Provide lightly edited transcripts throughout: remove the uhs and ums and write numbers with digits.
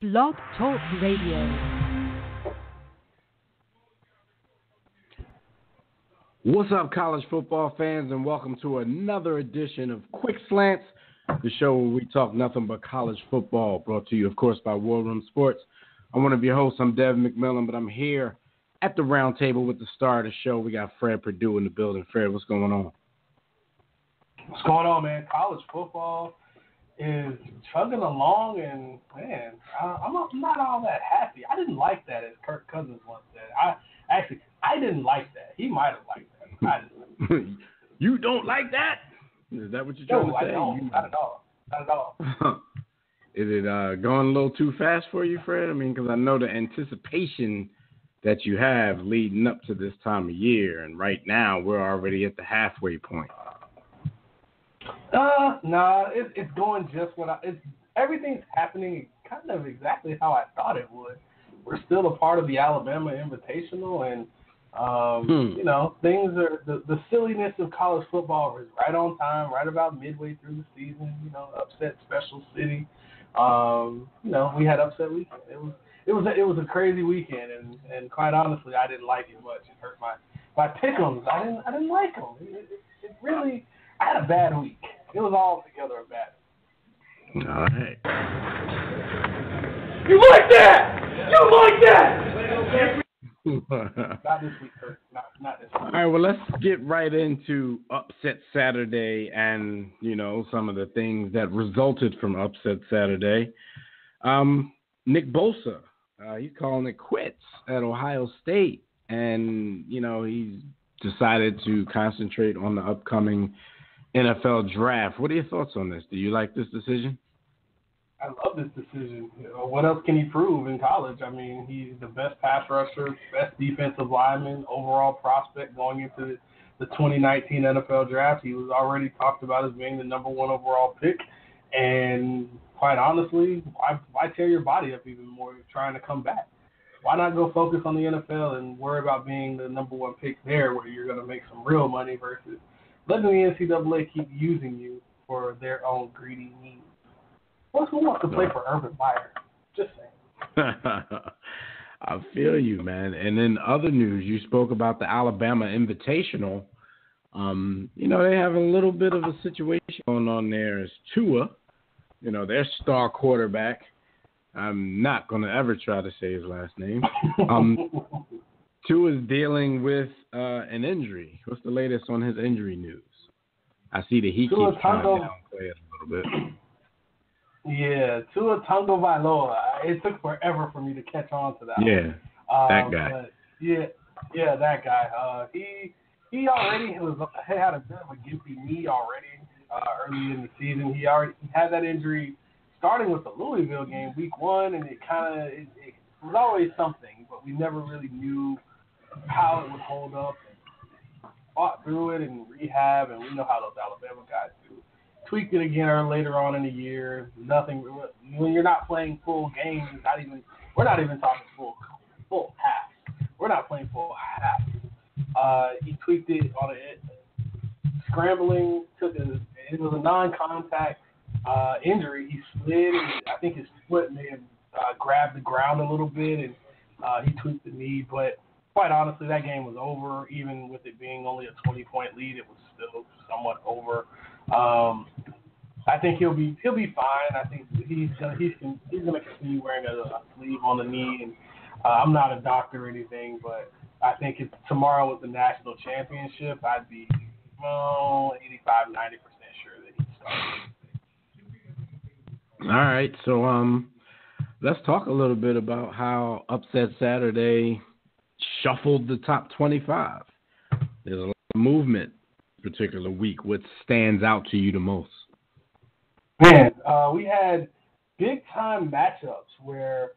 Blog Talk Radio. What's up, college football fans, and welcome to another edition of Quick Slants, the show where we talk nothing but college football, brought to you, of course, by War Room Sports. I'm one of your hosts. I'm Devin McMillan, but I'm here at the round table with the star of the show. We got Fred Perdue in the building. Fred, what's going on? What's going on, man? College football is chugging along, and, man, I'm not all that happy. I didn't like that, as Kirk Cousins once said. I didn't like that. He might have liked that. I didn't. You don't like that? Is that what you're trying to say? No, I don't. Not at all. Not at all. Is it going a little too fast for you, Fred? I mean, because I know the anticipation that you have leading up to this time of year, and right now we're already at the halfway point. It's going just everything's happening kind of exactly how I thought it would. We're still a part of the Alabama Invitational, and things are the silliness of college football is right on time, right about midway through the season. Upset special city. We had upset weekend. It was a crazy weekend, and quite honestly, I didn't like it much. It hurt my pick'ems. I didn't like them. It really. I had a bad week. It was all together a bad week. All right. You like that? You like that? Not this week, Kurt. Not this week. All right, well, let's get right into Upset Saturday and, some of the things that resulted from Upset Saturday. Nick Bosa, he's calling it quits at Ohio State, and, he's decided to concentrate on the upcoming NFL draft. What are your thoughts on this? Do you like this decision? I love this decision. What else can he prove in college? I mean, he's the best pass rusher, best defensive lineman, overall prospect going into the 2019 NFL draft. He was already talked about as being the number one overall pick. And quite honestly, why tear your body up even more trying to come back? Why not go focus on the NFL and worry about being the number one pick there where you're going to make some real money versus letting the NCAA keep using you for their own greedy needs. Who wants to play for Urban Meyer? Just saying. I feel you, man. And in other news, you spoke about the Alabama Invitational. They have a little bit of a situation going on there as Tua, their star quarterback. I'm not going to ever try to say his last name. Tua is dealing with an injury. What's the latest on his injury news? I see that he keeps trying to downplay it a little bit. Yeah, Tua Tagovailoa. It took forever for me to catch on to that. Yeah, that guy. But yeah, that guy. He already had a bit of a gimpy knee already early in the season. He had that injury starting with the Louisville game, week 1, and it was always something, but we never really knew how it would hold up. And fought through it and rehab, and we know how those Alabama guys do. Tweaked it again later on in the year. Nothing when you're not playing full games. We're not even talking full half. We're not playing full half. He tweaked it on it, scrambling. It was a non-contact injury. He slid. And I think his foot may have grabbed the ground a little bit, and he tweaked the knee. But quite honestly, that game was over. Even with it being only a 20-point lead, it was still somewhat over. I think he'll be fine. I think he's gonna continue wearing a sleeve on the knee. And I'm not a doctor or anything, but I think if tomorrow was the national championship, I'd be 85-90% sure that he'd start. All right, so let's talk a little bit about how Upset Saturday shuffled the top 25. There's a lot of movement this particular week. What stands out to you the most? Man, we had big-time matchups where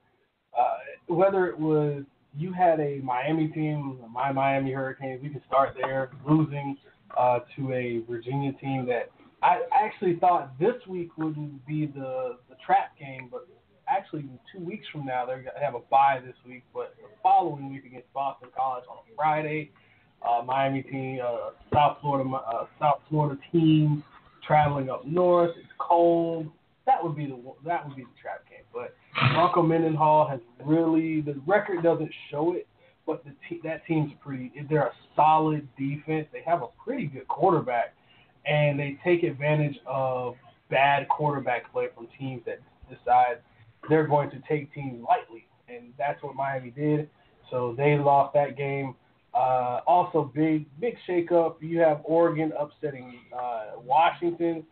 whether it was you had a Miami team, my Miami Hurricanes, we can start there, losing to a Virginia team that I actually thought this week wouldn't be the trap game, but actually 2 weeks from now they have a bye this week, but the following week against Boston College on a Friday, Miami team, South Florida team traveling up north. It's cold. That would be the trap game. But Bronco Mendenhall has really, the record doesn't show it, but that team's they're a solid defense. They have a pretty good quarterback, and they take advantage of bad quarterback play from teams that decide they're going to take teams lightly, and that's what Miami did. So they lost that game. Also, big shakeup. You have Oregon upsetting Washington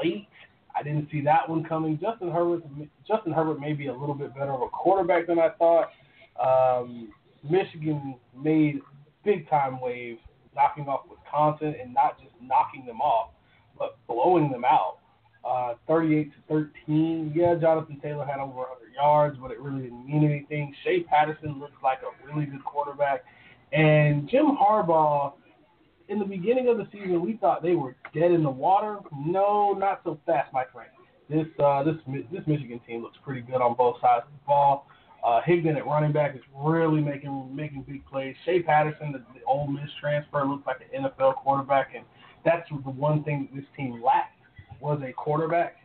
late. I didn't see that one coming. Justin Herbert may be a little bit better of a quarterback than I thought. Michigan made big-time waves, knocking off Wisconsin, and not just knocking them off, but blowing them out. 38-13. Yeah, Jonathan Taylor had over 100 yards, but it really didn't mean anything. Shea Patterson looks like a really good quarterback. And Jim Harbaugh, in the beginning of the season, we thought they were dead in the water. No, not so fast, my friend. This Michigan team looks pretty good on both sides of the ball. Higdon at running back is really making big plays. Shea Patterson, the Ole Miss transfer, looks like an NFL quarterback, and that's the one thing this team lacked was a quarterback.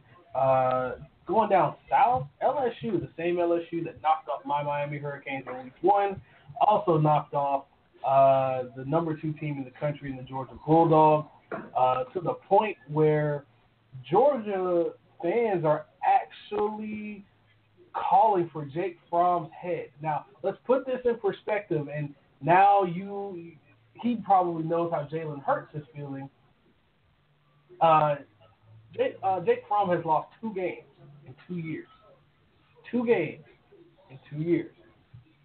Going down south, LSU, the same LSU that knocked off my Miami Hurricanes in week 1, also knocked off the number 2 team in the country in the Georgia Bulldogs, to the point where Georgia fans are actually calling for Jake Fromm's head. Now, let's put this in perspective, and now he probably knows how Jalen Hurts is feeling. Jake Fromm has lost 2 games in 2 years. 2 games in 2 years.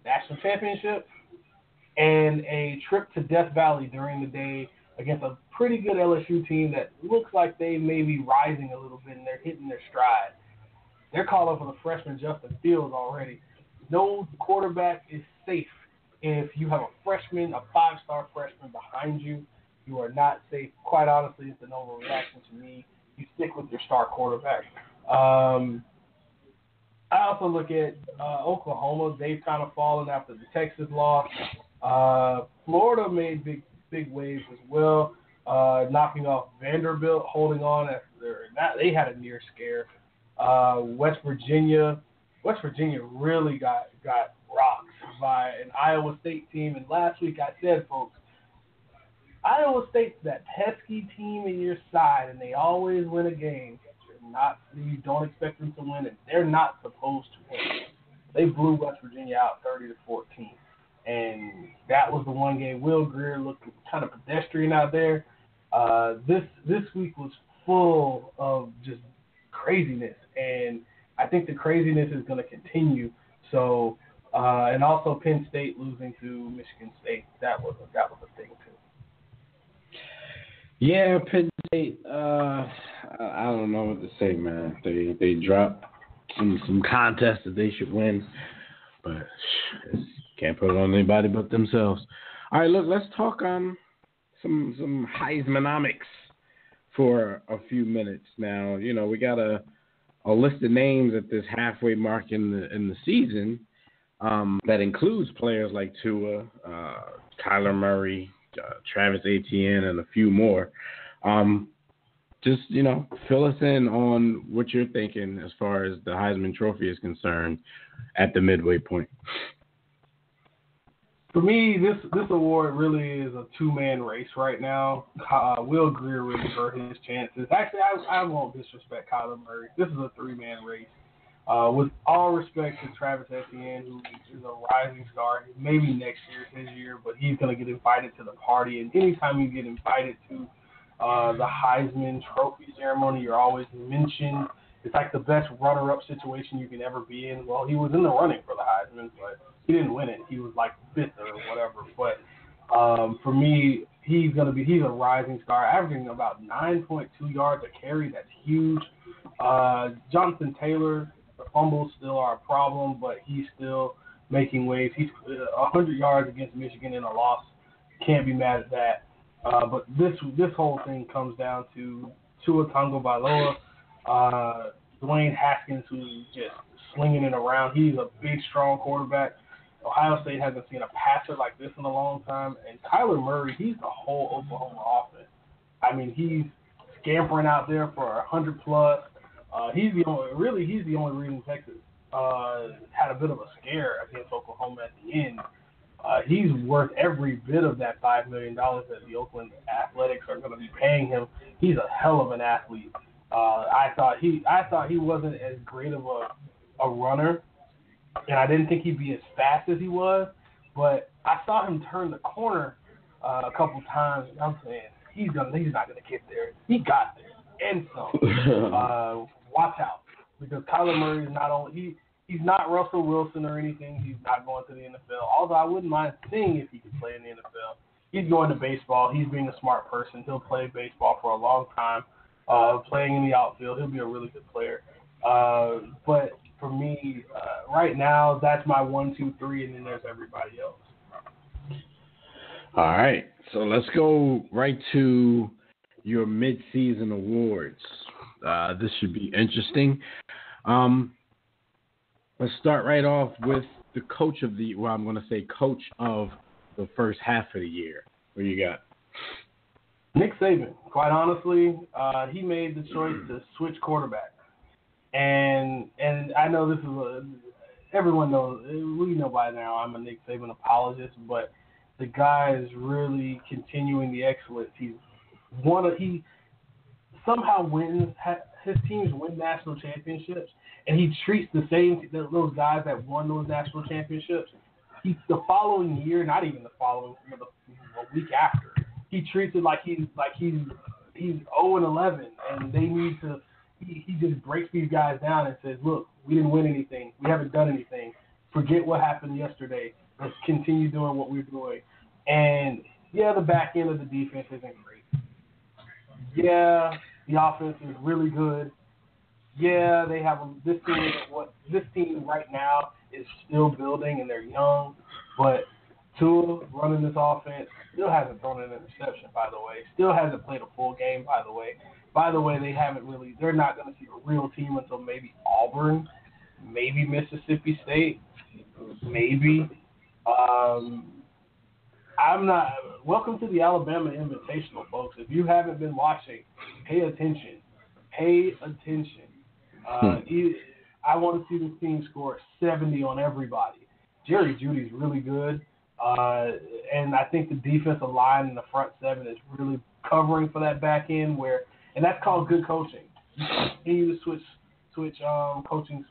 National championship and a trip to Death Valley during the day against a pretty good LSU team that looks like they may be rising a little bit and they're hitting their stride. They're calling for the freshman Justin Fields already. No quarterback is safe if you have a 5-star freshman behind you. You are not safe. Quite honestly, it's an overreaction to me. You stick with your star quarterback. I also look at Oklahoma. They've kind of fallen after the Texas loss. Florida made big waves as well, knocking off Vanderbilt, holding on after that. They had a near scare. West Virginia really got rocked by an Iowa State team. And last week I said, folks, Iowa State's that pesky team in your side, and they always win a game. You don't expect them to win, and they're not supposed to win. They blew West Virginia out 30-14, and that was the one game. Will Greer looked kind of pedestrian out there. This week was full of just craziness, and I think the craziness is going to continue. So, and also Penn State losing to Michigan State, that was a thing too. Yeah, Penn State. I don't know what to say, man. They dropped some contests that they should win, but can't put it on anybody but themselves. All right, look, let's talk some Heismanomics for a few minutes now. You know, we got a list of names at this halfway mark in the season that includes players like Tua, Kyler Murray, Travis Etienne, and a few more. Just, fill us in on what you're thinking as far as the Heisman Trophy is concerned at the midway point. For me, this award really is a 2-man race right now. Will Greer really hurt his chances. Actually, I won't disrespect Kyler Murray. This is a 3-man race. With all respect to Travis Etienne, who is a rising star, maybe next year is his year, but he's going to get invited to the party. And anytime you get invited to the Heisman Trophy ceremony, you're always mentioned. It's like the best runner-up situation you can ever be in. Well, he was in the running for the Heisman, but he didn't win it. He was like 5th or whatever. But for me, he's a rising star, averaging about 9.2 yards a carry. That's huge. Jonathan Taylor, the fumbles still are a problem, but he's still making waves. He's 100 yards against Michigan in a loss. Can't be mad at that. But this whole thing comes down to Tua Tagovailoa, Dwayne Haskins, who's just slinging it around. He's a big, strong quarterback. Ohio State hasn't seen a passer like this in a long time. And Kyler Murray, he's the whole Oklahoma offense. I mean, he's scampering out there for 100+. He's the only reason Texas had a bit of a scare against Oklahoma at the end. He's worth every bit of that $5 million that the Oakland Athletics are going to be paying him. He's a hell of an athlete. I thought he wasn't as great of a runner, and I didn't think he'd be as fast as he was. But I saw him turn the corner a couple times, and I'm saying he's not gonna get there. He got there and some. Watch out, because Kyler Murray is not only he's not Russell Wilson or anything. He's not going to the NFL. Although I wouldn't mind seeing if he could play in the NFL. He's going to baseball. He's being a smart person. He'll play baseball for a long time. Playing in the outfield, he'll be a really good player. But for me, right now, that's my 1, 2, 3, and then there's everybody else. All right, so let's go right to your mid-season awards. This should be interesting. Let's start right off with the coach of the first half of the year. What do you got? Nick Saban. Quite honestly, he made the choice to switch quarterback. And I know this is everyone knows, we know by now I'm a Nick Saban apologist, but the guy is really continuing the excellence. He somehow wins, his teams win national championships, and he treats those guys that won those national championships, the following year, not even the following, a week after, he treats it like he's 0-11, and they need to. He just breaks these guys down and says, "Look, we didn't win anything. We haven't done anything. Forget what happened yesterday. Let's continue doing what we're doing." And yeah, the back end of the defense isn't great. Yeah, the offense is really good. Yeah, they have this team right now is still building and they're young, but Tua running this offense still hasn't thrown an interception, by the way. Still hasn't played a full game, by the way. By the way, they're not going to see a real team until maybe Auburn, maybe Mississippi State, maybe. Welcome to the Alabama Invitational, folks. If you haven't been watching, pay attention. Pay attention. I want to see this team score 70 on everybody. Jerry Jeudy's really good. And I think the defensive line and the front seven is really covering for that back end and that's called good coaching. You continue to switch coaching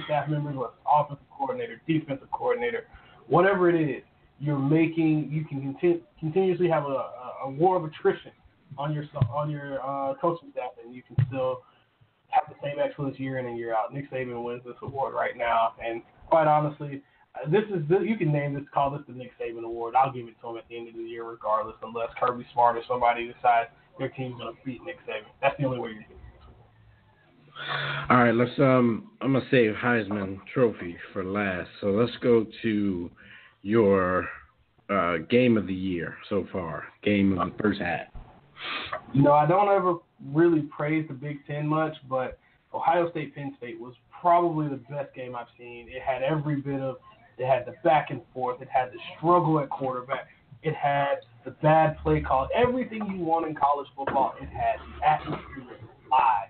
staff members, whether it's offensive coordinator, defensive coordinator, whatever it is. You can continuously have a war of attrition on your coaching staff, and you can still have the same excellence year in and year out. Nick Saban wins this award right now, and quite honestly, you can call this the Nick Saban Award. I'll give it to him at the end of the year regardless, unless Kirby Smart or somebody decides their team's going to beat Nick Saban. That's the only way you're doing it. All right, let's. I'm gonna save Heisman Trophy for last. So let's go to your game of the year so far. Game of the first half. I don't ever really praise the Big Ten much, but Ohio State Penn State was probably the best game I've seen. It had every bit of. It had the back and forth. It had the struggle at quarterback. It had the bad play call. Everything you want in college football, it had. The atmosphere was live.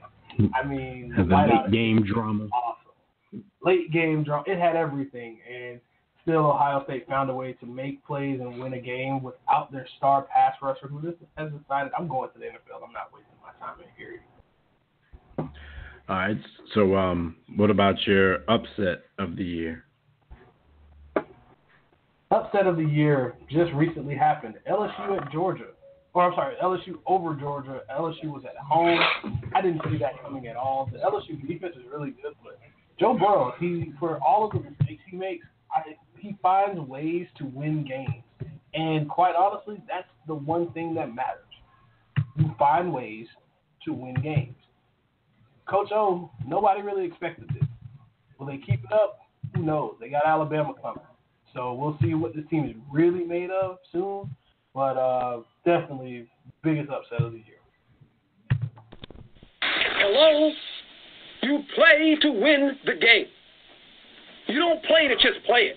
I mean, the late game drama. Awesome. Late game drama. It had everything. And still, Ohio State found a way to make plays and win a game without their star pass rusher, who has decided, I'm going to the NFL. I'm not wasting my time in here. All right. So what about your upset of the year? Upset of the year just recently happened. LSU at Georgia. LSU over Georgia. LSU was at home. I didn't see that coming at all. The LSU defense is really good, but Joe Burrow, for all of the mistakes he makes, he finds ways to win games. And quite honestly, that's the one thing that matters. You find ways to win games. Coach O, nobody really expected this. Will they keep it up? Who knows? They got Alabama coming. So we'll see what this team is really made of soon. But definitely biggest upset of the year. Hello? You play to win the game. You don't play to just play it.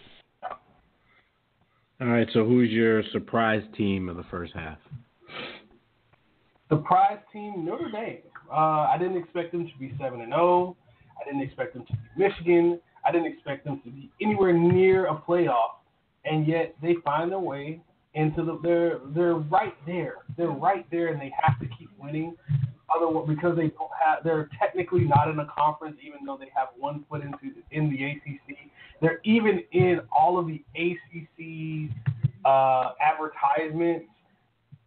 All right, so who's your surprise team of the first half? Surprise team, Notre Dame. I didn't expect them to be 7-0. I didn't expect them to beat Michigan. I didn't expect them to be anywhere near a playoff, and yet they find their way into they're right there. They're right there, and they have to keep winning. Otherwise, because they're technically not in a conference, even though they have one foot in the ACC. They're even in all of the ACC advertisements.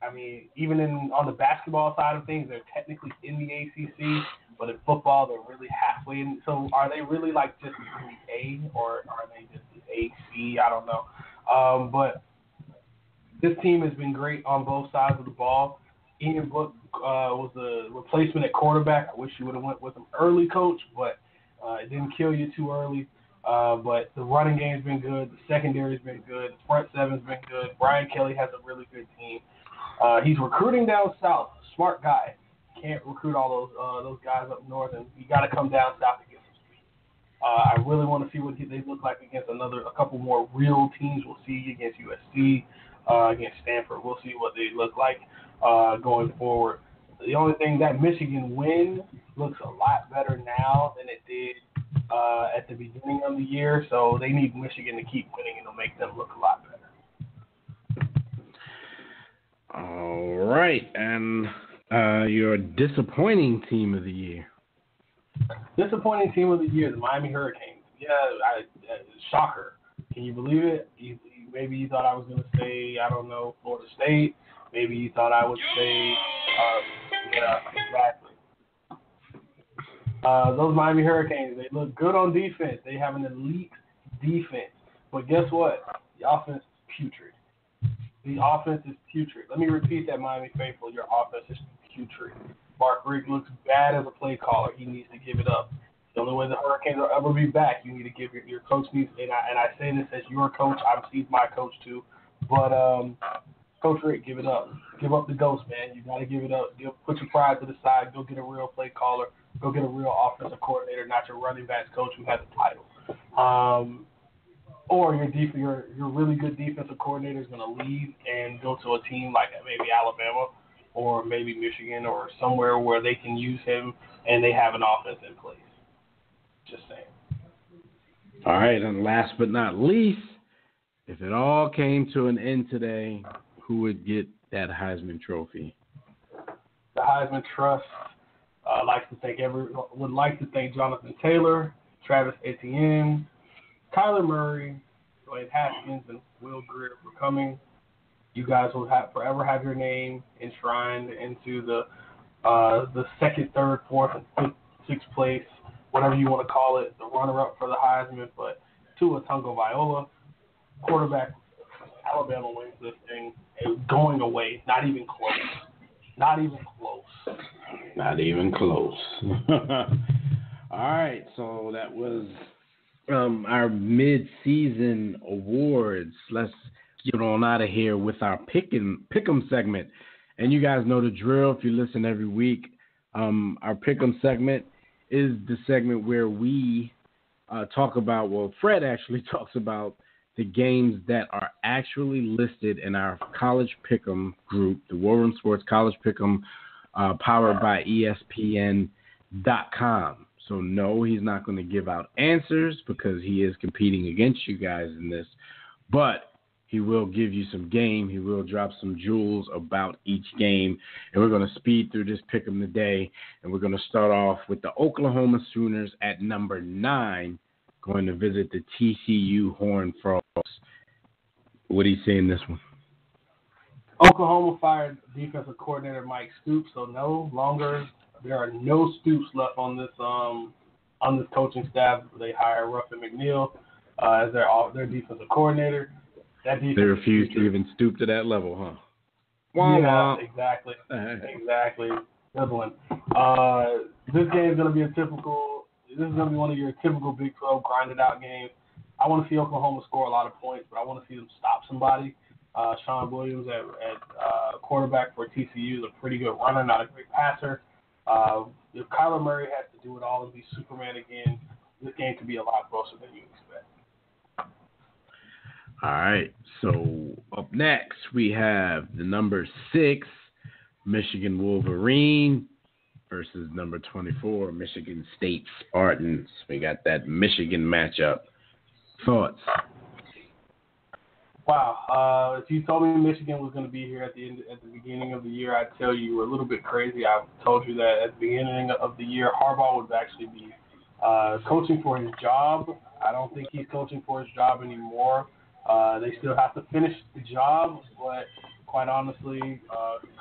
I mean, even on the basketball side of things, they're technically in the ACC, but in football, they're really halfway in. So are they really like just the A, or are they just the AC? I don't know. But this team has been great on both sides of the ball. Ian Book was the replacement at quarterback. I wish you would have went with him early, coach, but it didn't kill you too early. But the running game's been good. The secondary's been good. The front seven's been good. Brian Kelly has a really good team. He's recruiting down south. Smart guy. Can't recruit all those guys up north, and you got to come down south to get some speed. I really want to see what they look like against a couple more real teams. We'll see against USC, against Stanford. We'll see what they look like going forward. The only thing, that Michigan win looks a lot better now than it did at the beginning of the year. So they need Michigan to keep winning, and it'll make them look a lot better. All right, and your disappointing team of the year. Disappointing team of the year, the Miami Hurricanes. Yeah, shocker. Can you believe it? Maybe you thought I was going to say, I don't know, Florida State. Maybe you thought I would say, yeah, exactly. Those Miami Hurricanes, they look good on defense. They have an elite defense. But guess what? The offense is putrid. The offense is putrid. Let me repeat that, Miami faithful. Your offense is putrid. Mark Richt looks bad as a play caller. He needs to give it up. The only way the Hurricanes will ever be back, you need to give your coach needs. And I say this as your coach. He's my coach too. But Coach Richt, give it up. Give up the ghost, man. You got to give it up. Put your pride to the side. Go get a real play caller. Go get a real offensive coordinator, not your running backs coach who has a title. Or your really good defensive coordinator is going to leave and go to a team like maybe Alabama or maybe Michigan or somewhere where they can use him and they have an offense in place. Just saying. All right, and last but not least, if it all came to an end today, who would get that Heisman Trophy? The Heisman Trust would like to thank Jonathan Taylor, Travis Etienne, Kyler Murray, Dwayne Haskins, and Will Greer for coming. You guys will forever have your name enshrined into the second, third, fourth, and fifth, sixth place, whatever you want to call it, the runner-up for the Heisman. But Tua Tagovailoa, quarterback, Alabama wins this thing. It's going away. Not even close. Not even close. Not even close. All right, so that was our mid-season awards. Let's get on out of here with our Pick'em segment. And you guys know the drill if you listen every week. Our Pick'em segment is the segment where we talk about, Fred actually talks about the games that are actually listed in our College Pick'em group, the War Room Sports College Pick'em, powered by ESPN.com. So no, he's not going to give out answers because he is competing against you guys in this, but he will give you some game. He will drop some jewels about each game, and we're going to speed through this Pick'em today, and we're going to start off with the Oklahoma Sooners at number 9, going to visit the TCU Horned Frogs. What do you say in this one? Oklahoma fired defensive coordinator Mike Stoops, so no longer there are no Stoops left on this coaching staff. They hire Ruffin McNeil as their defensive coordinator. They refuse to even stoop to that level, huh? Yeah, exactly. Exactly. Good one. This game is going to be this is going to be one of your typical Big 12 grinded out games. I want to see Oklahoma score a lot of points, but I want to see them stop somebody. Sean Williams at quarterback for TCU is a pretty good runner, not a great passer. If Kyler Murray has to do it all and be Superman again, this game could be a lot closer than you expect. All right, so up next we have the number 6 Michigan Wolverine versus number 24, Michigan State Spartans. We got that Michigan matchup. Thoughts? Wow. If you told me Michigan was going to be here at the beginning of the year, I'd tell you were a little bit crazy. I told you that at the beginning of the year, Harbaugh would actually be coaching for his job. I don't think he's coaching for his job anymore. They still have to finish the job, but quite honestly,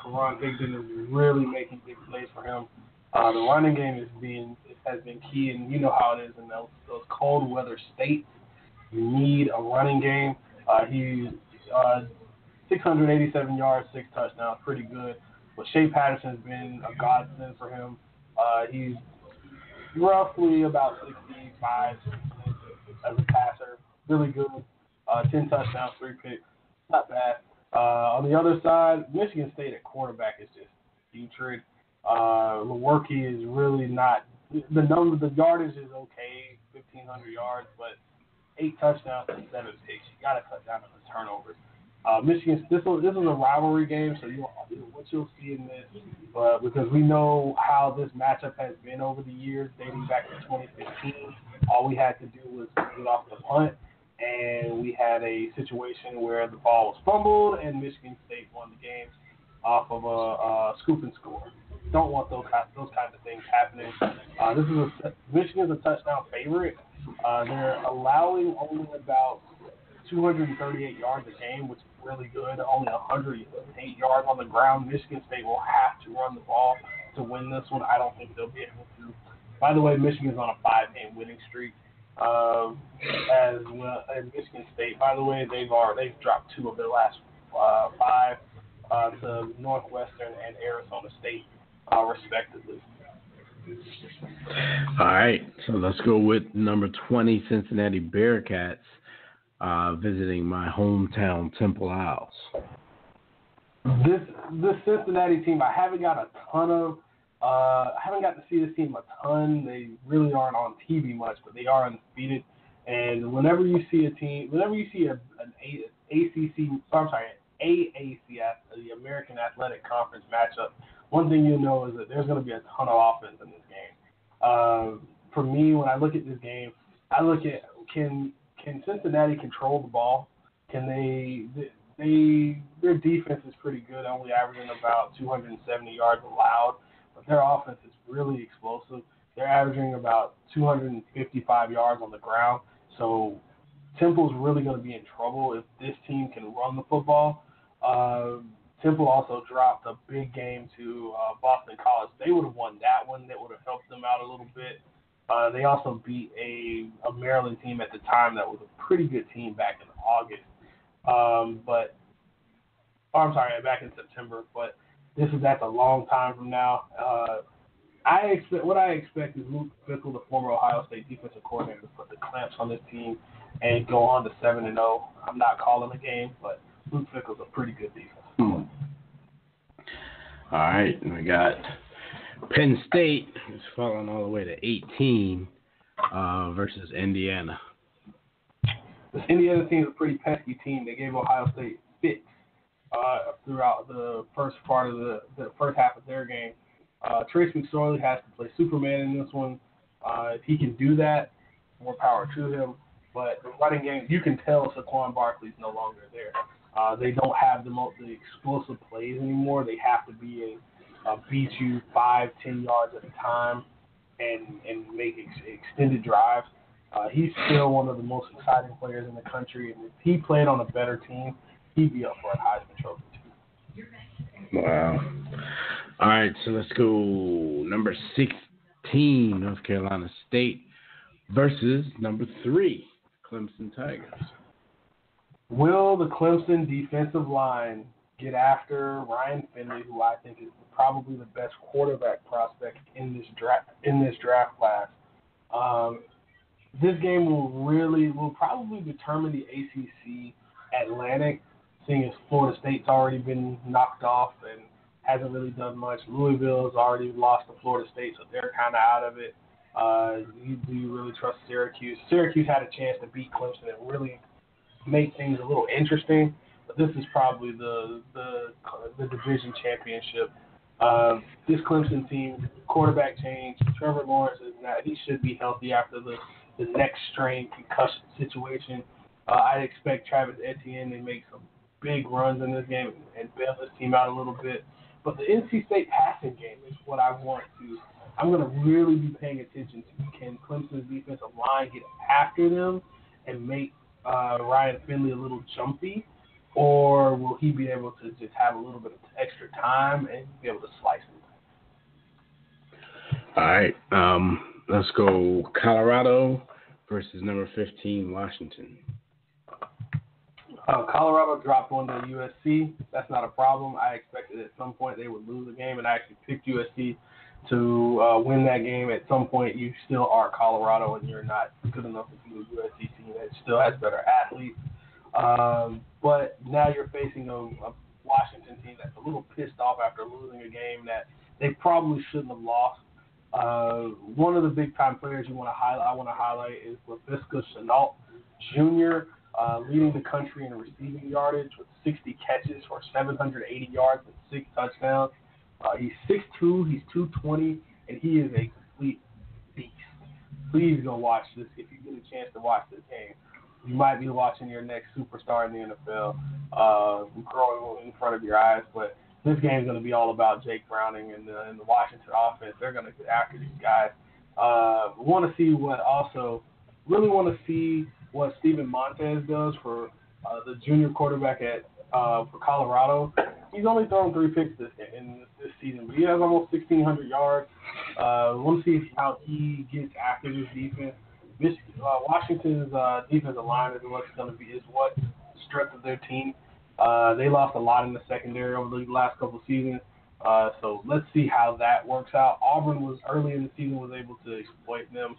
Karan Higdon is really making big plays for him. The running game has been key, and you know how it is in those cold weather states. You need a running game. He's 687 yards, 6 touchdowns, pretty good. But Shea Patterson has been a godsend for him. He's roughly about 65 as a passer, really good. 10 touchdowns, 3 picks, not bad. On the other side, Michigan State at quarterback is just putrid. Lewerke is really not the yardage is okay, 1,500 yards, but 8 touchdowns and 7 picks. You got to cut down on the turnovers. Michigan, this is a rivalry game, so what you'll see in this, because we know how this matchup has been over the years, dating back to 2015. All we had to do was get off the punt, and we had a situation where the ball was fumbled, and Michigan State won the game off of a scoop and score. Don't want those kinds of things happening. Michigan's a touchdown favorite. They're allowing only about 238 yards a game, which is really good. Only 108 yards on the ground. Michigan State will have to run the ball to win this one. I don't think they'll be able to. By the way, Michigan's on a 5-game winning streak. As well, and Michigan State, by the way, they've dropped 2 of their last 5 to Northwestern and Arizona State, respectively. All right, so let's go with number 20, Cincinnati Bearcats, visiting my hometown Temple Owls. This Cincinnati team, I haven't got to see this team a ton. They really aren't on TV much, but they are undefeated. And whenever you see an AAC, the American Athletic Conference matchup, one thing you know is that there's going to be a ton of offense in this game. For me, when I look at this game, I look at can Cincinnati control the ball? Can their defense is pretty good, only averaging about 270 yards allowed, but their offense is really explosive. They're averaging about 255 yards on the ground, so Temple's really going to be in trouble if this team can run the football. Temple also dropped a big game to Boston College. They would have won that one. That would have helped them out a little bit. They also beat a Maryland team at the time that was a pretty good team back in August. Back in September. But that's a long time from now. What I expect is Luke Fickell, the former Ohio State defensive coordinator, to put the clamps on this team and go on to 7-0. I'm not calling the game, but Luke Fickell's a pretty good defensive coordinator. All right, and we got Penn State, who's falling all the way to 18, versus Indiana. This Indiana team is a pretty pesky team. They gave Ohio State fits throughout the first part of the first half of their game. Trace McSorley has to play Superman in this one. If he can do that, more power to him. But the running game, you can tell Saquon Barkley's no longer there. They don't have the explosive plays anymore. They have to be beat you 5-10 yards at a time and make extended drives. He's still one of the most exciting players in the country, and if he played on a better team, he'd be up for a Heisman Trophy too. Wow. All right, so let's go number 16, North Carolina State, versus number 3, Clemson Tigers. Will the Clemson defensive line get after Ryan Finley, who I think is probably the best quarterback prospect in this draft class? This game will probably determine the ACC Atlantic, seeing as Florida State's already been knocked off and hasn't really done much. Louisville's already lost to Florida State, so they're kind of out of it. Do you really trust Syracuse? Syracuse had a chance to beat Clemson and really make things a little interesting, but this is probably the division championship This Clemson team, quarterback change. Trevor Lawrence he should be healthy after the neck strain concussion situation. I expect Travis Etienne to make some big runs in this game and bail this team out a little bit. But the NC State passing game is what I'm going to really be paying attention to. Can Clemson's defensive line get after them and make Ryan Finley a little jumpy? Or will he be able to just have a little bit of extra time and be able to slice them? All right. Let's go Colorado versus number 15, Washington. Colorado dropped one to USC. That's not a problem. I expected at some point they would lose the game, and I actually picked USC to win that game. At some point, you still are Colorado, and you're not good enough to beat a USC team that still has better athletes. But now you're facing a Washington team that's a little pissed off after losing a game that they probably shouldn't have lost. One of the big-time players I want to highlight is LaVisca Chenault Jr., leading the country in receiving yardage with 60 catches for 780 yards and 6 touchdowns. He's 6'2", he's 220, and he is a complete beast. Please go watch this if you get a chance to watch this game. You might be watching your next superstar in the NFL growing in front of your eyes, but this game is going to be all about Jake Browning and the Washington offense. They're going to get after these guys. Really want to see what Steven Montez does for the junior quarterback for Colorado. He's only thrown 3 picks this season, but he has almost 1,600 yards. Want to see how he gets after this defense. Washington's defensive line is what strength of their team. They lost a lot in the secondary over the last couple of seasons. So let's see how that works out. Auburn was early in the season was able to exploit them.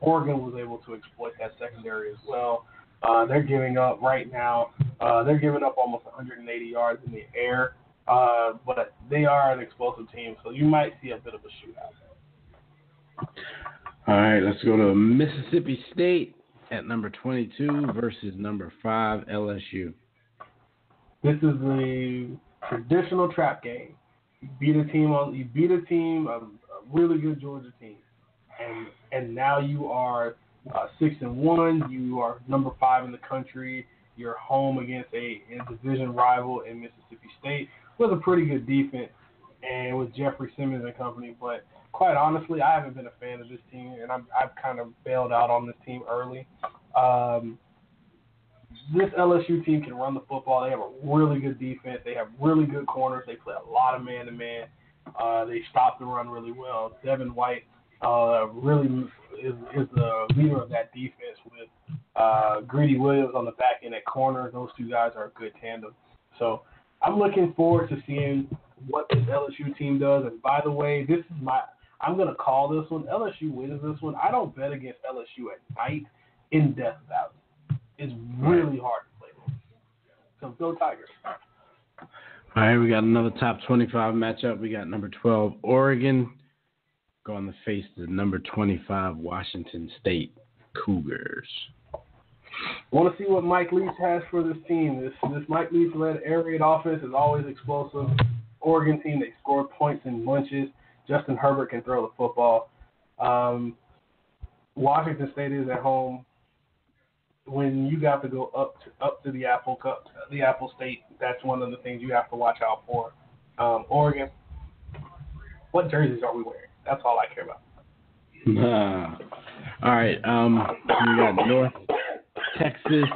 Oregon was able to exploit that secondary as well. They're giving up right now. They're giving up almost 180 yards in the air, but they are an explosive team, so you might see a bit of a shootout. All right, let's go to Mississippi State at number 22 versus number 5 LSU. This is the traditional trap game. You beat a really good Georgia team, and now you are 6-1. You are number 5 in the country. You're home against a division rival in Mississippi State with a pretty good defense and with Jeffrey Simmons and company. But quite honestly, I haven't been a fan of this team, and I've kind of bailed out on this team early. This LSU team can run the football. They have a really good defense. They have really good corners. They play a lot of man-to-man. They stop the run really well. Devin White really is the leader of that defense with Greedy Williams on the back end at corner. Those two guys are a good tandem. So I'm looking forward to seeing what this LSU team does. And by the way, I'm going to call this one. LSU wins this one. I don't bet against LSU at night in Death Valley. It's really hard to play them. So go Tigers. All right, we got another top 25 matchup. We got number 12 Oregon going to face the number 25 Washington State Cougars. Want to see what Mike Leach has for this team. This Mike Leach-led air raid offense is always explosive. Oregon team, they score points in bunches. Justin Herbert can throw the football. Washington State is at home. When you got to go up to the Apple Cup, the Apple State, that's one of the things you have to watch out for. Oregon, what jerseys are we wearing? That's all I care about. All right, we got North Texas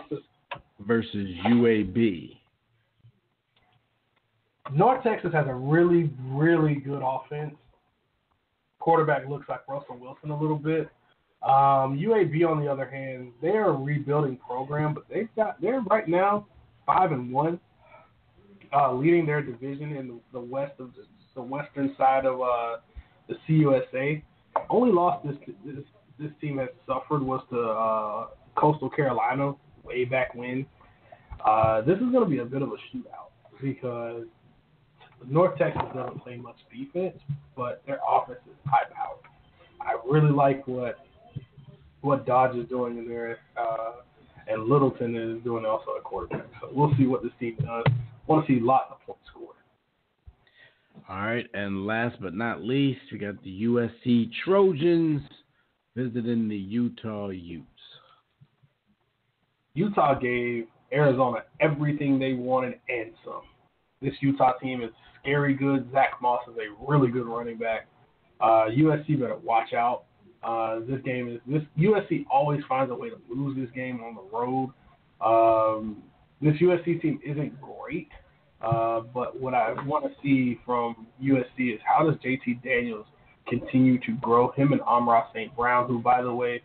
versus UAB. North Texas has a really, really good offense. Quarterback looks like Russell Wilson a little bit. UAB, on the other hand, they're a rebuilding program, but they're right now 5-1, leading their division in the west of the western side of the CUSA. Only loss this team has suffered was to Coastal Carolina way back when. This is going to be a bit of a shootout because North Texas doesn't play much defense, but their offense is high powered. I really like what Dodge is doing in there, and Littleton is doing also at quarterback. So we'll see what this team does. Want to see lots of points scored. All right, and last but not least, we got the USC Trojans visiting the Utah Utes. Utah gave Arizona everything they wanted and some. This Utah team is scary good. Zach Moss is a really good running back. USC better watch out. This USC always finds a way to lose this game on the road. This USC team isn't great, but what I want to see from USC is how does JT Daniels continue to grow. Him and Amon-Ra St. Brown, who, by the way,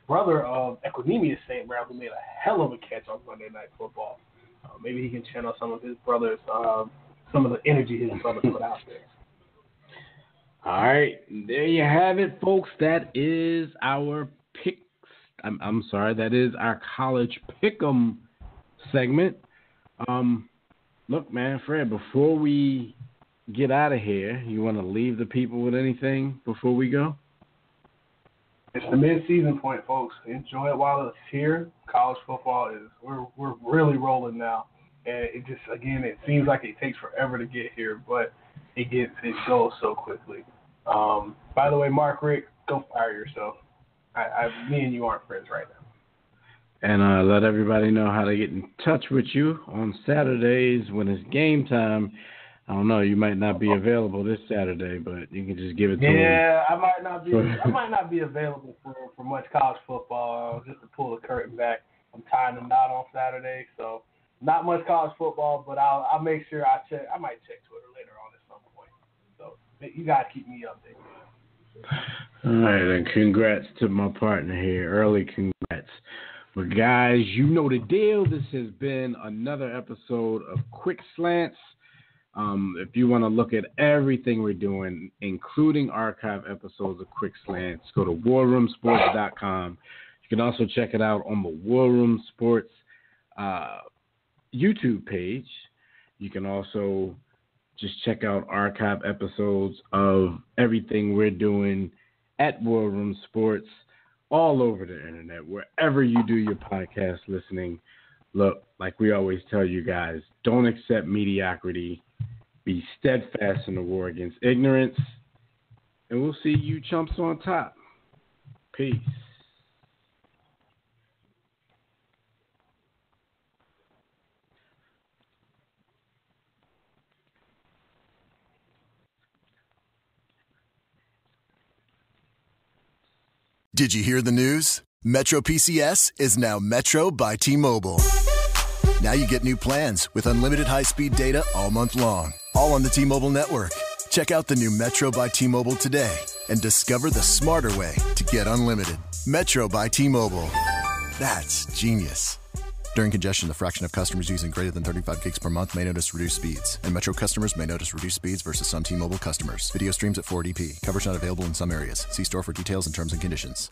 brother of Equinemius St. Brown, who made a hell of a catch on Monday Night Football. Maybe he can channel some of his brother's, some of the energy his brother put out there. All right, there you have it, folks. That is our picks. I'm sorry, that is our college pick'em segment. Look, man, Fred, before we get out of here, you want to leave the people with anything before we go? It's the mid-season point, folks. Enjoy it while it's here. College football we're really rolling now, and it seems like it takes forever to get here, but it goes so quickly. By the way, Mark Rick, go fire yourself. Me and you aren't friends right now. And let everybody know how to get in touch with you on Saturdays when it's game time. I don't know, you might not be available this Saturday, but you can just give it to them. Yeah, I might not be available for much college football. Just to pull the curtain back, I'm tying the knot on Saturday, so not much college football. But I'll make sure I check. I might check Twitter later on at some point. So you gotta keep me updated. All right, and congrats to my partner here. Early congrats. But guys, you know the deal. This has been another episode of Quick Slants. If you want to look at everything we're doing, including archive episodes of Quick Slants, go to warroomsports.com. You can also check it out on the War Room Sports YouTube page. You can also just check out archive episodes of everything we're doing at War Room Sports all over the internet, wherever you do your podcast listening. Look, like we always tell you guys, don't accept mediocrity. Be steadfast in the war against ignorance. And we'll see you chumps on top. Peace. Did you hear the news? Metro PCS is now Metro by T-Mobile. Now you get new plans with unlimited high-speed data all month long, all on the T-Mobile network. Check out the new Metro by T-Mobile today and discover the smarter way to get unlimited. Metro by T-Mobile. That's genius. During congestion, the fraction of customers using greater than 35 gigs per month may notice reduced speeds, and Metro customers may notice reduced speeds versus some T-Mobile customers. Video streams at 480p. Coverage not available in some areas. See store for details and terms and conditions.